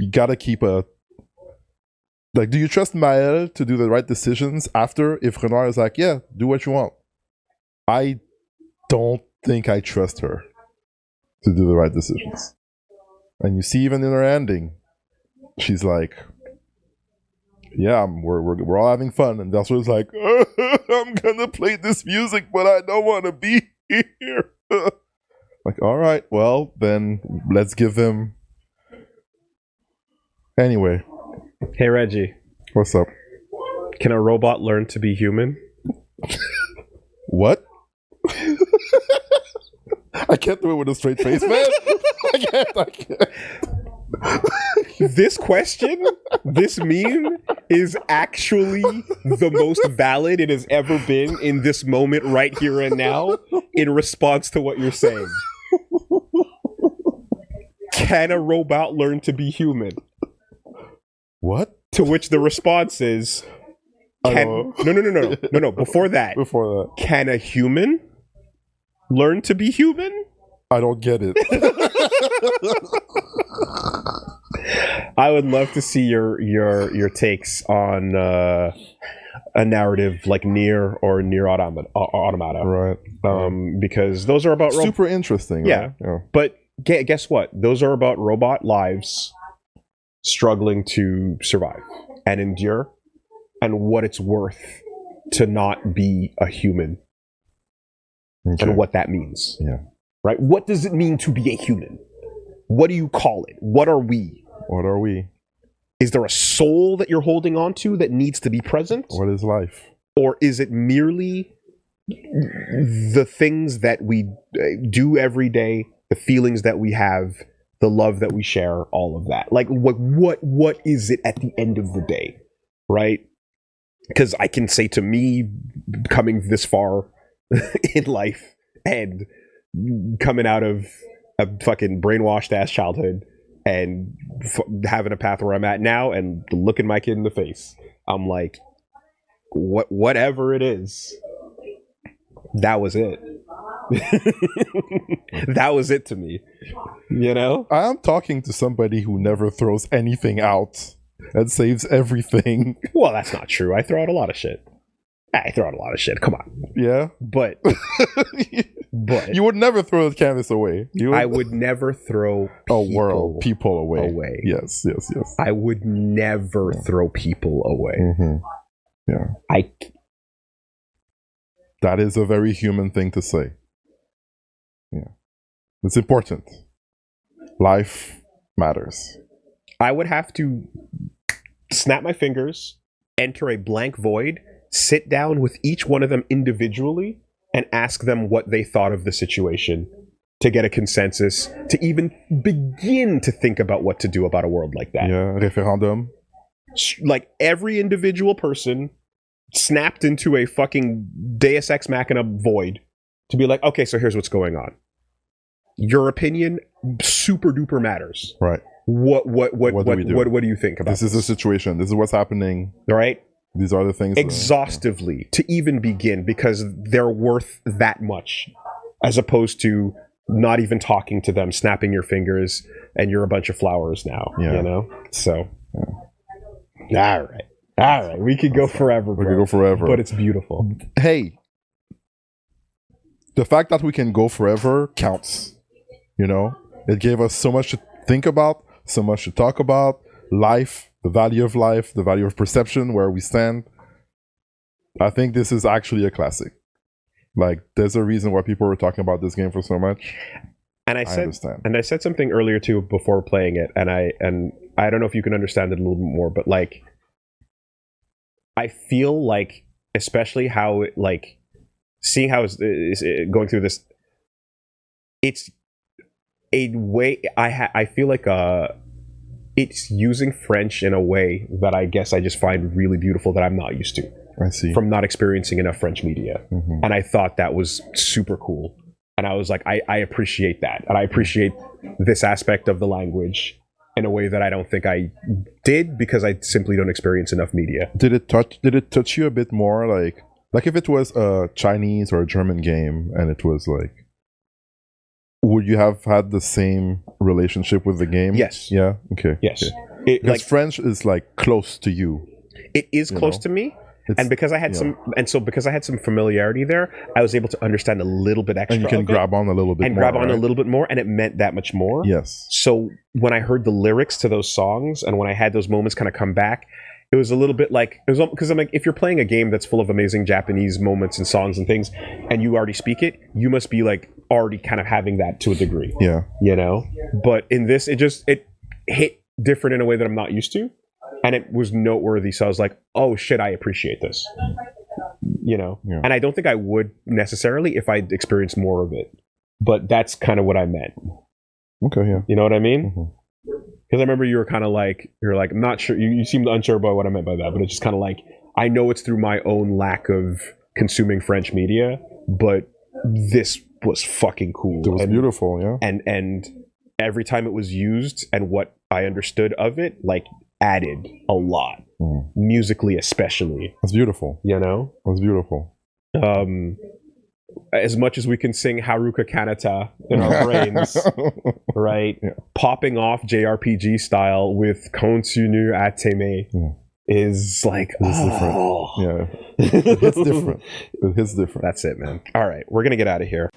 gotta keep a like. Do you trust Maëlle to do the right decisions after if Renoir is like, yeah, do what you want? I don't think I trust her to do the right decisions. And you see even in her ending, she's like, yeah, we're all having fun, and that's what it's like. I'm gonna play this music, but I don't want to be here. Like, all right, well then let's give him. Anyway, hey Reggie, what's up? Can a robot learn to be human? What? I can't do it with a straight face, man. I can't. This question, this meme, is actually the most valid it has ever been in this moment right here and now in response to what you're saying. Can a robot learn to be human? What? To which the response is, no. Before that, can a human learn to be human? I don't get it. I would love to see your takes on a narrative like Nier or Nier Automata, Right? Because those are about super interesting. Yeah, right? But guess what? Those are about robot lives struggling to survive and endure, and what it's worth to not be a human, and what that means. Yeah. Right? What does it mean to be a human? What do you call it? What are we? What are we? Is there a soul that you're holding on to that needs to be present? What is life? Or is it merely the things that we do every day, the feelings that we have, the love that we share, all of that? Like, what is it at the end of the day, right? Because I can say, to me, coming this far in life and coming out of a fucking brainwashed ass childhood and having a path where I'm at now and looking my kid in the face, I'm like, whatever it is, that was it. That was it to me, you know? I am talking to somebody who never throws anything out and saves everything. Well, that's not true. I throw out a lot of shit. Come on. Yeah? But you would never throw the canvas away. I would never throw people away. Yes. I would never throw people away. Mm-hmm. Yeah. That is a very human thing to say. Yeah. It's important. Life matters. I would have to snap my fingers, enter a blank void, sit down with each one of them individually, and ask them what they thought of the situation to get a consensus, to even begin to think about what to do about a world like that. Yeah, referendum. Like, every individual person snapped into a fucking Deus Ex Machina void to be like, okay, so here's what's going on. Your opinion super duper matters. Right. What do you think about this? This is the situation. This is what's happening. All right. These are the things exhaustively to even begin, because they're worth that much, as opposed to not even talking to them, snapping your fingers, and you're a bunch of flowers now. Yeah. You know. So, all right, we could go forever. We could go forever, but it's beautiful. Hey, the fact that we can go forever counts. You know, it gave us so much to think about, so much to talk about. Life. The value of perception, where we stand. I think this is actually a classic. Like, there's a reason why people were talking about this game for so much. And I said something earlier too before playing it, and I don't know if you can understand it a little bit more, but like, I feel like, especially how it, like, seeing how it's going through this, it's a way I feel like it's using French in a way that I guess I just find really beautiful, that I'm not used to. I see. From not experiencing enough French media. Mm-hmm. And I thought that was super cool. And I was like, I appreciate that. And I appreciate this aspect of the language in a way that I don't think I did, because I simply don't experience enough media. Did it touch you a bit more? Like if it was a Chinese or a German game and it was like, would you have had the same relationship with the game? Yes. Yeah? Okay. Yes. Okay. Because French is like close to you. It is close to me. And because I had because I had some familiarity there, I was able to understand a little bit extra. And you can grab on a little bit more. A little bit more, and it meant that much more. Yes. So when I heard the lyrics to those songs, and when I had those moments kind of come back, it was a little bit like, it was, because I'm like, if you're playing a game that's full of amazing Japanese moments and songs and things, and you already speak it, you must be like already kind of having that to a degree. Yeah. You know? But in this, it hit different in a way that I'm not used to. And it was noteworthy. So I was like, oh shit, I appreciate this. You know? Yeah. And I don't think I would necessarily if I'd experienced more of it. but that's kind of what I meant. Okay, yeah. You know what I mean? Mhm. Because I remember you were kind of like, you're like, I'm not sure. You seemed unsure about what I meant by that, but it's just kind of like, I know it's through my own lack of consuming French media, but this was fucking cool. It was beautiful, yeah. And every time it was used and what I understood of it, like, added a lot, musically especially. It's beautiful. You know? It's beautiful. As much as we can sing Haruka Kanata in our brains, right? Yeah. Popping off JRPG style with Continue à t'aimer is like, Yeah. It hits different. It hits different. That's it, man. All right, we're gonna get out of here.